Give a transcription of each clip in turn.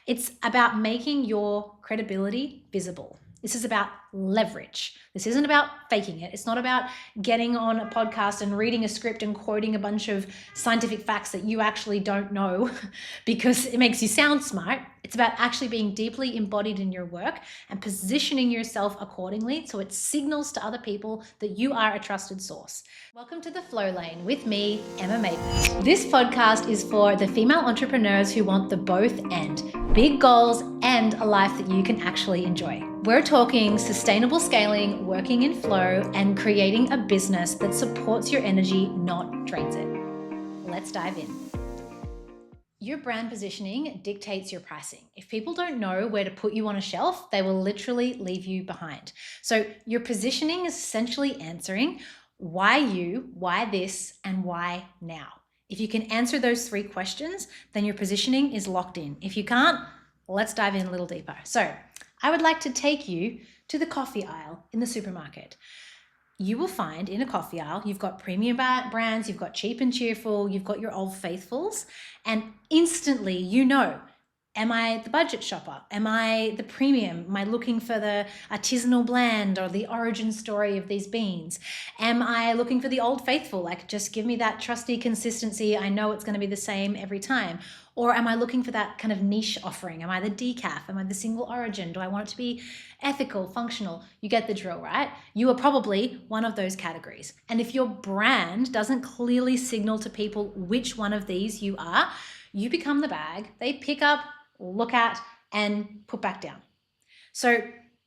It's about making your credibility visible. This is about leverage. This isn't about faking it. It's not about getting on a podcast and reading a script and quoting a bunch of scientific facts that you actually don't know because it makes you sound smart. It's about actually being deeply embodied in your work and positioning yourself accordingly so it signals to other people that you are a trusted source. Welcome to the Flow Lane with me, Emma Maiden. This podcast is for the female entrepreneurs who want the both and, big goals and a life that you can actually enjoy. We're talking sustainable scaling, working in flow, and creating a business that supports your energy, not drains it. Let's dive in. Your brand positioning dictates your pricing. If people don't know where to put you on a shelf, they will literally leave you behind. So your positioning is essentially answering why you, why this, and why now. If you can answer those three questions, then your positioning is locked in. If you can't, let's dive in a little deeper. So I would like to take you to the coffee aisle in the supermarket. You will find in a coffee aisle, you've got premium brands, you've got cheap and cheerful, you've got your old faithfuls, and instantly you know, am I the budget shopper? Am I the premium? Am I looking for the artisanal blend or the origin story of these beans? Am I looking for the old faithful? Like, just give me that trusty consistency. I know it's going to be the same every time. Or am I looking for that kind of niche offering? Am I the decaf? Am I the single origin? Do I want it to be ethical, functional? You get the drill, right? You are probably one of those categories. And if your brand doesn't clearly signal to people which one of these you are, you become the bag they pick up, look at, and put back down. So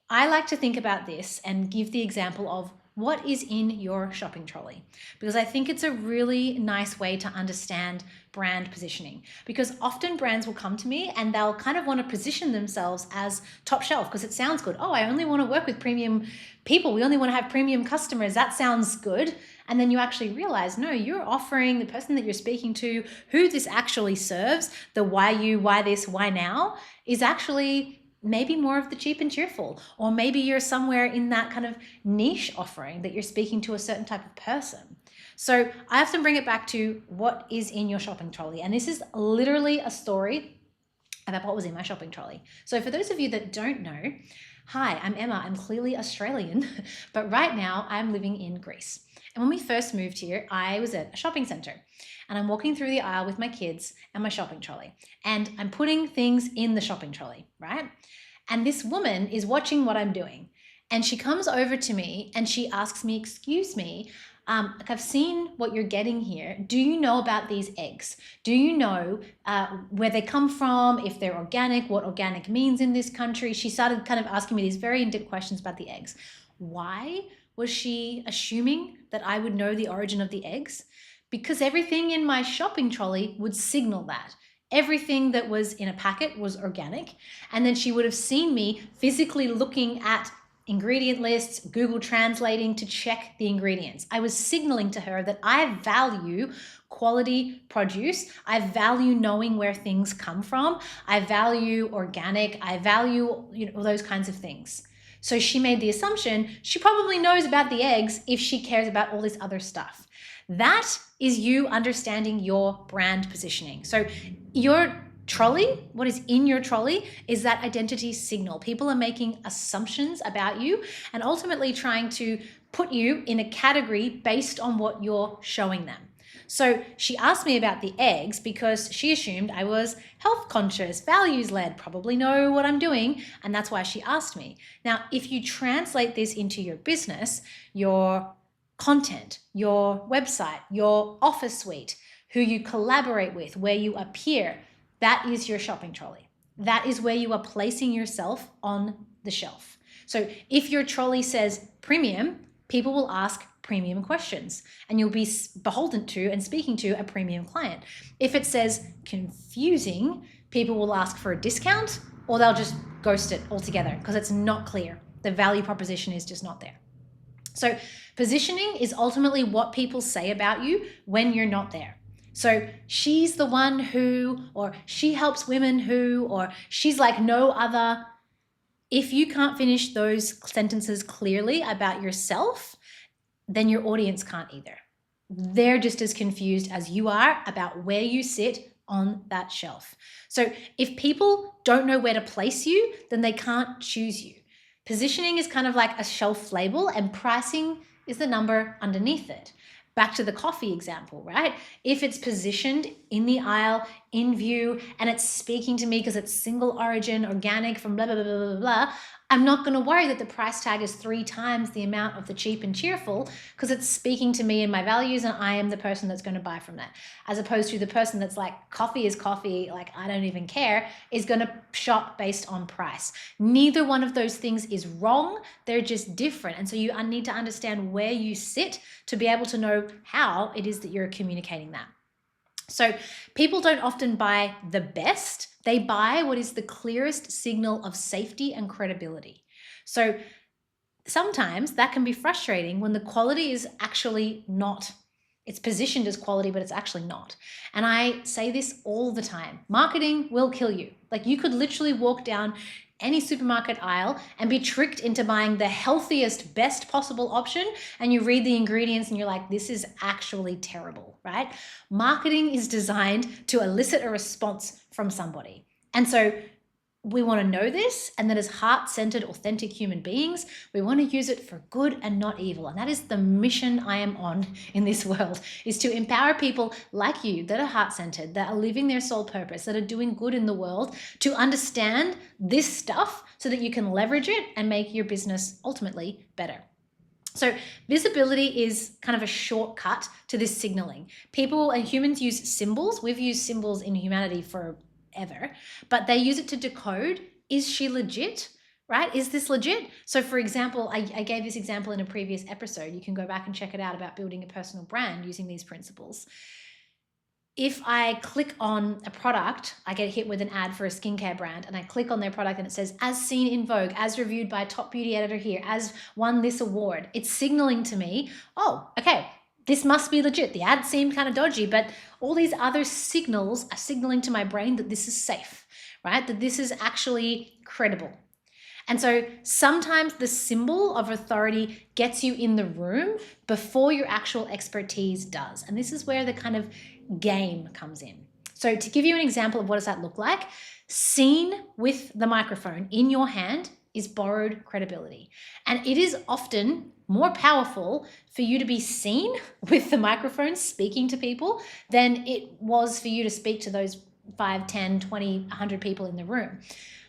I like to think about this and give the example of what is in your shopping trolley, because I think it's a really nice way to understand brand positioning, because often brands will come to me and they'll kind of want to position themselves as top shelf because it sounds good. Oh, I only want to work with premium people. We only want to have premium customers. That sounds good. And then you actually realize, no, you're offering the person that you're speaking to, who this actually serves, the why you, why this, why now, is actually maybe more of the cheap and cheerful, or maybe you're somewhere in that kind of niche offering that you're speaking to a certain type of person. So I often bring it back to what is in your shopping trolley. And this is literally a story about what was in my shopping trolley. So for those of you that don't know, hi, I'm Emma. I'm clearly Australian, but right now I'm living in Greece. And when we first moved here, I was at a shopping center and I'm walking through the aisle with my kids and my shopping trolley, and I'm putting things in the shopping trolley, right? And this woman is watching what I'm doing, and she comes over to me and she asks me, excuse me, like, I've seen what you're getting here. Do you know about these eggs? Do you know where they come from, if they're organic, what organic means in this country? She started kind of asking me these very in-depth questions about the eggs. Why was she assuming that I would know the origin of the eggs? Because everything in my shopping trolley would signal that. Everything that was in a packet was organic. And then she would have seen me physically looking at ingredient lists, Google translating to check the ingredients. I was signaling to her that I value quality produce. I value knowing where things come from. I value organic. I value, those kinds of things. So she made the assumption she probably knows about the eggs if she cares about all this other stuff. That is you understanding your brand positioning. So your trolley, what is in your trolley, is that identity signal. People are making assumptions about you and ultimately trying to put you in a category based on what you're showing them. So she asked me about the eggs because she assumed I was health conscious, values led, probably know what I'm doing, and that's why she asked me. Now, if you translate this into your business, your content, your website, your office suite, who you collaborate with, where you appear, that is your shopping trolley. That is where you are placing yourself on the shelf. So if your trolley says premium, people will ask premium questions and you'll be beholden to and speaking to a premium client. If it says confusing, people will ask for a discount or they'll just ghost it altogether because it's not clear. The value proposition is just not there. So positioning is ultimately what people say about you when you're not there. So she's the one who, or she helps women who, or she's like no other. If you can't finish those sentences clearly about yourself, then your audience can't either. They're just as confused as you are about where you sit on that shelf. So if people don't know where to place you, then they can't choose you. Positioning is kind of like a shelf label, and pricing is the number underneath it. Back to the coffee example, right? If it's positioned in the aisle, in view, and it's speaking to me because it's single origin, organic from blah, blah, blah, blah, blah, blah, I'm not going to worry that the price tag is 3 times the amount of the cheap and cheerful, because it's speaking to me and my values, and I am the person that's going to buy from that. As opposed to the person that's like, coffee is coffee, like I don't even care, is going to shop based on price. Neither one of those things is wrong. They're just different. And so you need to understand where you sit to be able to know how it is that you're communicating that. So people don't often buy the best. They buy what is the clearest signal of safety and credibility. So sometimes that can be frustrating when the quality is actually not. It's positioned as quality, but it's actually not. And I say this all the time. Marketing will kill you. Like, you could literally walk down any supermarket aisle and be tricked into buying the healthiest, best possible option, and you read the ingredients and you're like, this is actually terrible, right? Marketing is designed to elicit a response from somebody. And so we want to know this, and that as heart-centered, authentic human beings, we want to use it for good and not evil. And that is the mission I am on in this world, is to empower people like you that are heart-centered, that are living their soul purpose, that are doing good in the world, to understand this stuff so that you can leverage it and make your business ultimately better. So visibility is kind of a shortcut to this signaling. People and humans use symbols. We've used symbols in humanity forever, but they use it to decode, is she legit, right? Is this legit? So for example, I gave this example in a previous episode. You can go back and check it out, about building a personal brand using these principles. If I click on a product, I get hit with an ad for a skincare brand, and I click on their product and it says, as seen in Vogue, as reviewed by a top beauty editor here, as won this award. It's signaling to me, oh, okay, this must be legit. The ad seemed kind of dodgy, but all these other signals are signaling to my brain that this is safe, right? That this is actually credible. And so sometimes the symbol of authority gets you in the room before your actual expertise does. And this is where the kind of game comes in. So to give you an example of what does that look like, seen with the microphone in your hand is borrowed credibility. And it is often more powerful for you to be seen with the microphone speaking to people than it was for you to speak to those 5, 10, 20, 100 people in the room.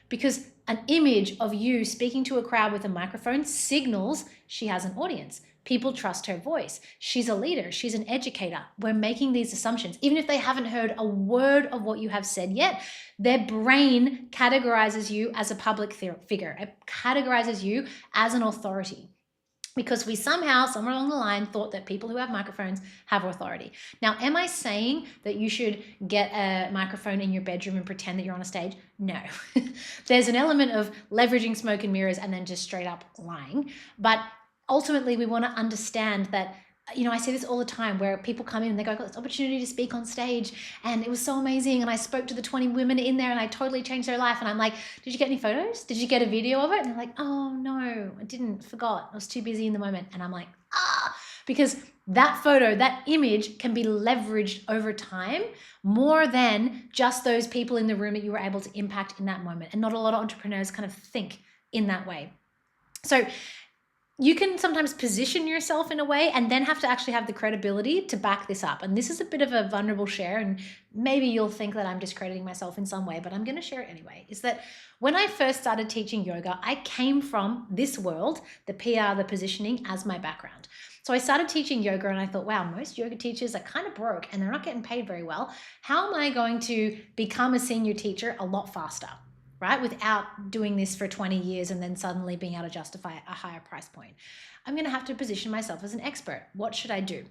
Because an image of you speaking to a crowd with a microphone signals she has an audience. People trust her voice. She's a leader. She's an educator. We're making these assumptions. Even if they haven't heard a word of what you have said yet, their brain categorizes you as a public figure. It categorizes you as an authority, because we somehow, somewhere along the line, thought that people who have microphones have authority. Now, am I saying that you should get a microphone in your bedroom and pretend that you're on a stage? No. There's an element of leveraging smoke and mirrors and then just straight up lying. But ultimately, we want to understand that, you know, I say this all the time, where people come in and they go, I got this opportunity to speak on stage and it was so amazing. And I spoke to the 20 women in there and I totally changed their life. And I'm like, did you get any photos? Did you get a video of it? And they're like, oh no, I didn't, forgot. I was too busy in the moment. And I'm like, because that photo, that image can be leveraged over time more than just those people in the room that you were able to impact in that moment. And not a lot of entrepreneurs kind of think in that way. So you can sometimes position yourself in a way and then have to actually have the credibility to back this up. And this is a bit of a vulnerable share, and maybe you'll think that I'm discrediting myself in some way, but I'm going to share it anyway, is that when I first started teaching yoga, I came from this world, the PR, the positioning, as my background. So I started teaching yoga and I thought, wow, most yoga teachers are kind of broke and they're not getting paid very well. How am I going to become a senior teacher a lot faster? Right? Without doing this for 20 years and then suddenly being able to justify a higher price point. I'm going to have to position myself as an expert. What should I do?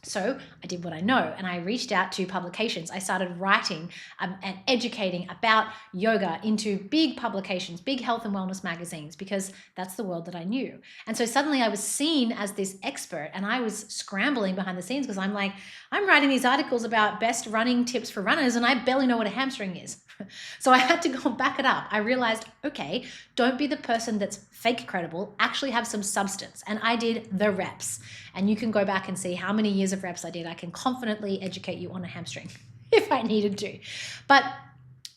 So I did what I know, and I reached out to publications. I started writing and educating about yoga into big publications, big health and wellness magazines, because that's the world that I knew. And so suddenly I was seen as this expert, and I was scrambling behind the scenes because I'm like, I'm writing these articles about best running tips for runners, and I barely know what a hamstring is. So I had to go back it up. I realized, okay, don't be the person that's fake credible, actually have some substance. And I did the reps. And you can go back and see how many years of reps I did. I can confidently educate you on a hamstring. if I needed to. But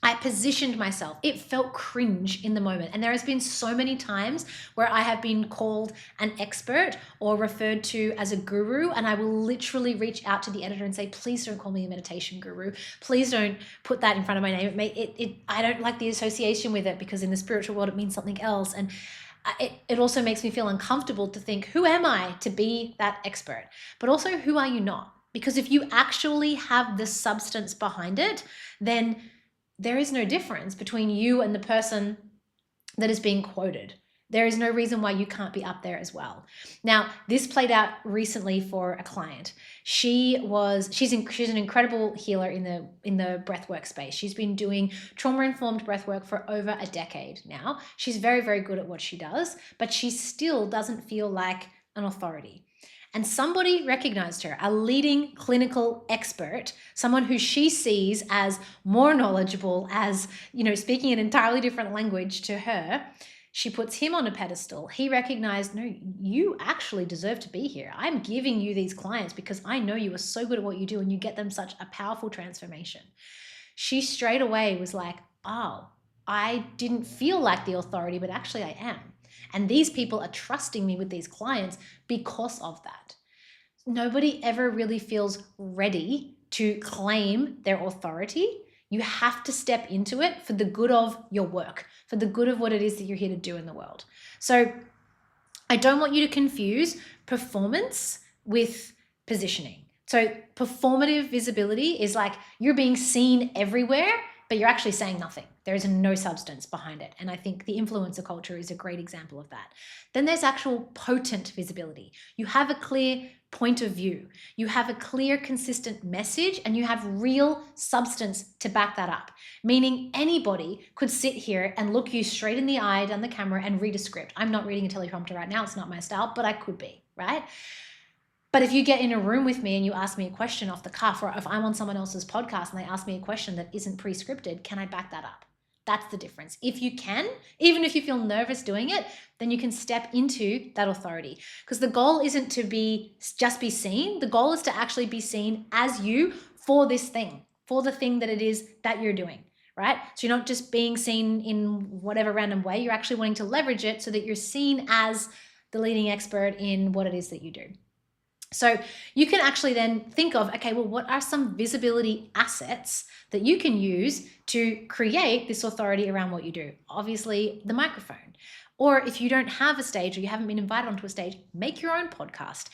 I positioned myself. It felt cringe in the moment. And there has been so many times where I have been called an expert or referred to as a guru, and I will literally reach out to the editor and say, please don't call me a meditation guru. Please don't put that in front of my name. I don't like the association with it, because in the spiritual world, it means something else. And it also makes me feel uncomfortable to think, who am I to be that expert? But also, who are you not? Because if you actually have the substance behind it, then there is no difference between you and the person that is being quoted. There is no reason why you can't be up there as well. Now, this played out recently for a client. She's an incredible healer in the breathwork space. She's been doing trauma-informed breathwork for over a decade now. She's very, very good at what she does, but she still doesn't feel like an authority. And somebody recognized her, a leading clinical expert, someone who she sees as more knowledgeable, as, speaking an entirely different language to her. She puts him on a pedestal. He recognized, no, you actually deserve to be here. I'm giving you these clients because I know you are so good at what you do and you get them such a powerful transformation. She straight away was like, oh, I didn't feel like the authority, but actually I am. And these people are trusting me with these clients because of that. Nobody ever really feels ready to claim their authority. You have to step into it for the good of your work, for the good of what it is that you're here to do in the world. So I don't want you to confuse performance with positioning. So performative visibility is like you're being seen everywhere, but you're actually saying nothing. There is no substance behind it. And I think the influencer culture is a great example of that. Then there's actual potent visibility. You have a clear point of view. You have a clear, consistent message, and you have real substance to back that up. Meaning anybody could sit here and look you straight in the eye down the camera and read a script. I'm not reading a teleprompter right now. It's not my style, but I could be, right? But if you get in a room with me and you ask me a question off the cuff, or if I'm on someone else's podcast and they ask me a question that isn't pre-scripted, can I back that up? That's the difference. If you can, even if you feel nervous doing it, then you can step into that authority. Because the goal isn't to just be seen. The goal is to actually be seen as you for this thing, for the thing that it is that you're doing, right? So you're not just being seen in whatever random way. You're actually wanting to leverage it so that you're seen as the leading expert in what it is that you do. So you can actually then think of, okay, well, what are some visibility assets that you can use to create this authority around what you do? Obviously, the microphone. Or if you don't have a stage or you haven't been invited onto a stage, make your own podcast,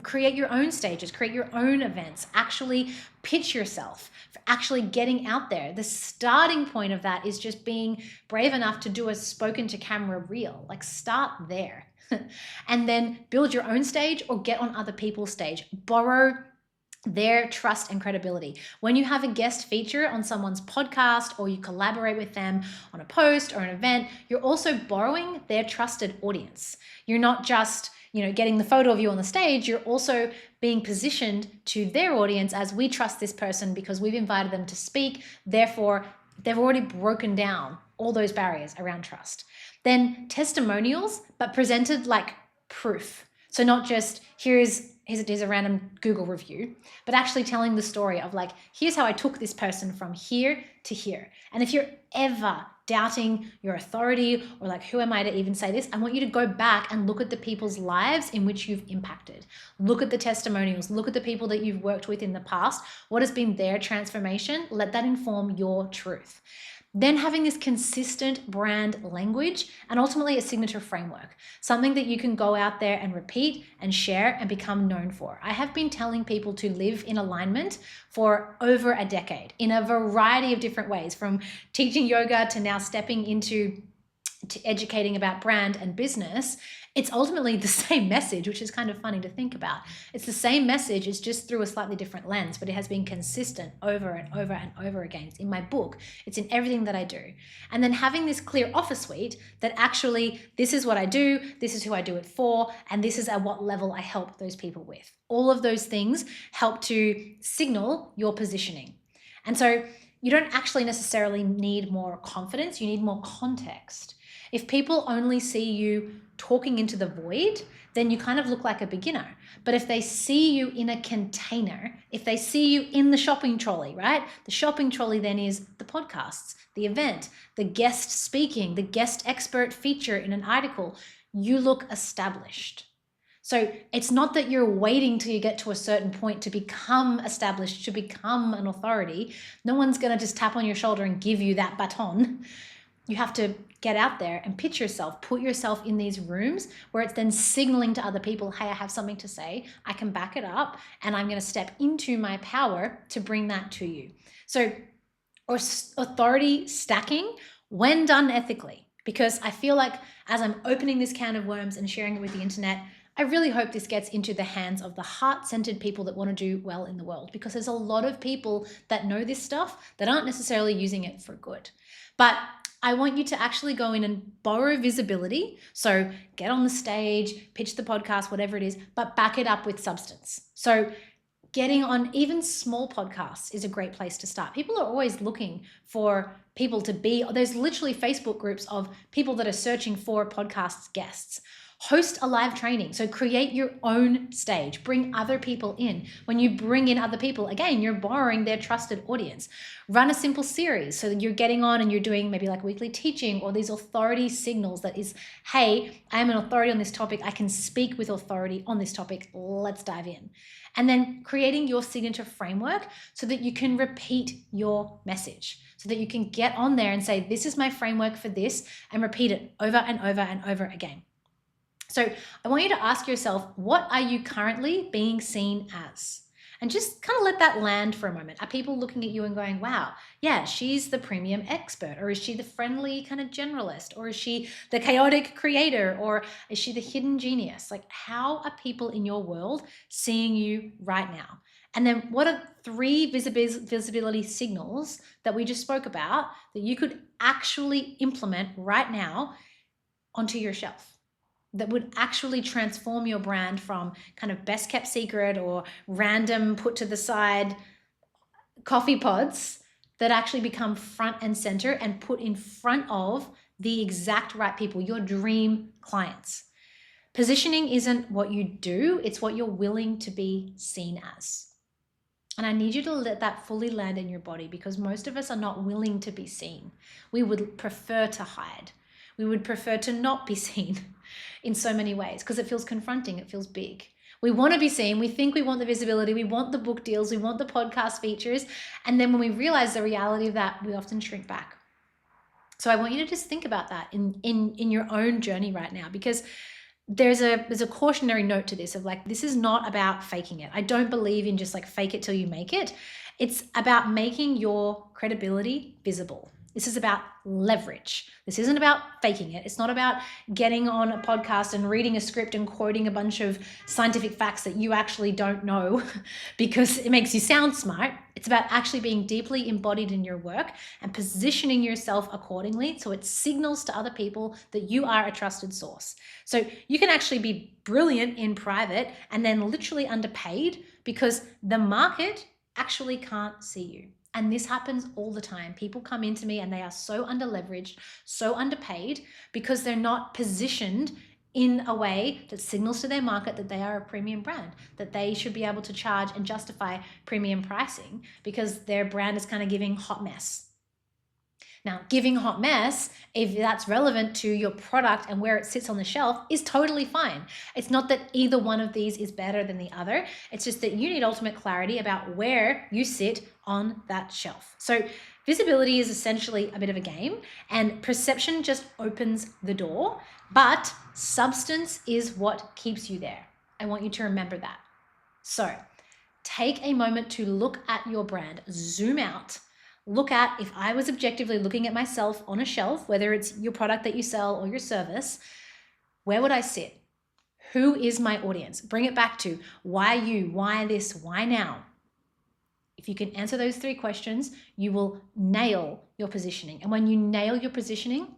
create your own stages, create your own events, actually pitch yourself for actually getting out there. The starting point of that is just being brave enough to do a spoken to camera reel. Like start there. And then build your own stage or get on other people's stage. Borrow their trust and credibility. When you have a guest feature on someone's podcast or you collaborate with them on a post or an event, you're also borrowing their trusted audience. You're not just, getting the photo of you on the stage, you're also being positioned to their audience as we trust this person because we've invited them to speak. Therefore, they've already broken down all those barriers around trust. Then testimonials, but presented like proof. So not just here's a random Google review, but actually telling the story of like, here's how I took this person from here to here. And if you're ever doubting your authority or like, who am I to even say this? I want you to go back and look at the people's lives in which you've impacted. Look at the testimonials, look at the people that you've worked with in the past. What has been their transformation? Let that inform your truth. Then having this consistent brand language and ultimately a signature framework, something that you can go out there and repeat and share and become known for. I have been telling people to live in alignment for over a decade in a variety of different ways, from teaching yoga to now stepping into educating about brand and business. It's ultimately the same message, which is kind of funny to think about. It's the same message, it's just through a slightly different lens, but it has been consistent over and over and over again. It's in my book, it's in everything that I do. And then having this clear offer suite that actually, this is what I do, this is who I do it for, and this is at what level I help those people with. All of those things help to signal your positioning. And so you don't actually necessarily need more confidence, you need more context. If people only see you talking into the void, then you kind of look like a beginner. But if they see you in a container, if they see you in the shopping trolley, right? The shopping trolley then is the podcasts, the event, the guest speaking, the guest expert feature in an article. You look established. So it's not that you're waiting till you get to a certain point to become established, to become an authority. No one's going to just tap on your shoulder and give you that baton. You have to get out there and pitch yourself, put yourself in these rooms where it's then signaling to other people, hey, I have something to say, I can back it up, and I'm going to step into my power to bring that to you. So, or authority stacking when done ethically, because I feel like as I'm opening this can of worms and sharing it with the internet, I really hope this gets into the hands of the heart-centered people that want to do well in the world, because there's a lot of people that know this stuff that aren't necessarily using it for good. But I want you to actually go in and borrow visibility. So get on the stage, pitch the podcast, whatever it is, but back it up with substance. So getting on even small podcasts is a great place to start. People are always looking for people to be, there's literally Facebook groups of people that are searching for podcast guests. Host a live training. So create your own stage. Bring other people in. When you bring in other people, again, you're borrowing their trusted audience. Run a simple series so that you're getting on and you're doing maybe like weekly teaching or these authority signals that is, hey, I am an authority on this topic. I can speak with authority on this topic. Let's dive in. And then creating your signature framework so that you can repeat your message, so that you can get on there and say, this is my framework for this, and repeat it over and over and over again. So I want you to ask yourself, what are you currently being seen as? And just kind of let that land for a moment. Are people looking at you and going, wow, yeah, she's the premium expert, or is she the friendly kind of generalist, or is she the chaotic creator, or is she the hidden genius? Like, how are people in your world seeing you right now? And then what are 3 visibility signals that we just spoke about that you could actually implement right now onto your shelf, that would actually transform your brand from kind of best kept secret or random put to the side coffee pods that actually become front and center and put in front of the exact right people, your dream clients. Positioning isn't what you do, it's what you're willing to be seen as. And I need you to let that fully land in your body, because most of us are not willing to be seen. We would prefer to hide. We would prefer to not be seen in so many ways because it feels confronting, it feels big. We want to be seen, we think we want the visibility, we want the book deals, we want the podcast features, and then when we realize the reality of that, we often shrink back. So I want you to just think about that in your own journey right now, because there's a cautionary note to this of like, this is not about faking it. I don't believe in just like fake it till you make it. It's about making your credibility visible. This is about leverage. This isn't about faking it. It's not about getting on a podcast and reading a script and quoting a bunch of scientific facts that you actually don't know because it makes you sound smart. It's about actually being deeply embodied in your work and positioning yourself accordingly so it signals to other people that you are a trusted source. So you can actually be brilliant in private and then literally underpaid because the market actually can't see you. And this happens all the time. People come into me and they are so underleveraged, so underpaid because they're not positioned in a way that signals to their market that they are a premium brand, that they should be able to charge and justify premium pricing because their brand is kind of giving hot mess. Now, giving hot mess, if that's relevant to your product and where it sits on the shelf, is totally fine. It's not that either one of these is better than the other. It's just that you need ultimate clarity about where you sit on that shelf. So visibility is essentially a bit of a game, and perception just opens the door, but substance is what keeps you there. I want you to remember that. So take a moment to look at your brand, zoom out. Look at, if I was objectively looking at myself on a shelf, whether it's your product that you sell or your service, where would I sit? Who is my audience? Bring it back to why you, why this, why now? If you can answer those 3 questions, you will nail your positioning. And when you nail your positioning,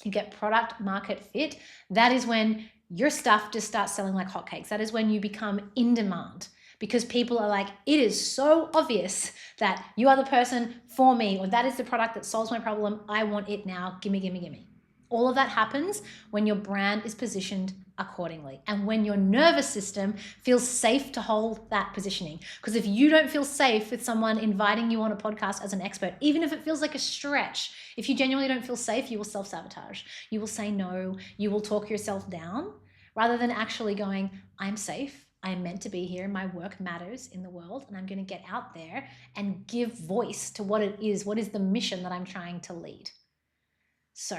you get product market fit. That is when your stuff just starts selling like hotcakes. That is when you become in demand. because people are like, it is so obvious that you are the person for me, or that is the product that solves my problem. I want it now. Gimme, gimme, gimme. All of that happens when your brand is positioned accordingly and when your nervous system feels safe to hold that positioning. Because if you don't feel safe with someone inviting you on a podcast as an expert, even if it feels like a stretch, if you genuinely don't feel safe, you will self-sabotage. You will say no. You will talk yourself down rather than actually going, I'm safe. I'm meant to be here. My work matters in the world, and I'm going to get out there and give voice to what it is. What is the mission that I'm trying to lead? So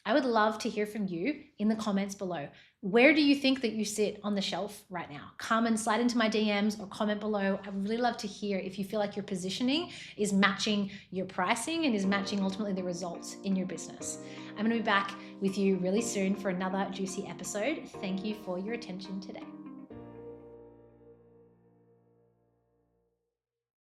I would love to hear from you in the comments below. Where do you think that you sit on the shelf right now? Come and slide into my DMs or comment below. I would really love to hear if you feel like your positioning is matching your pricing and is matching ultimately the results in your business. I'm going to be back with you really soon for another juicy episode. Thank you for your attention today.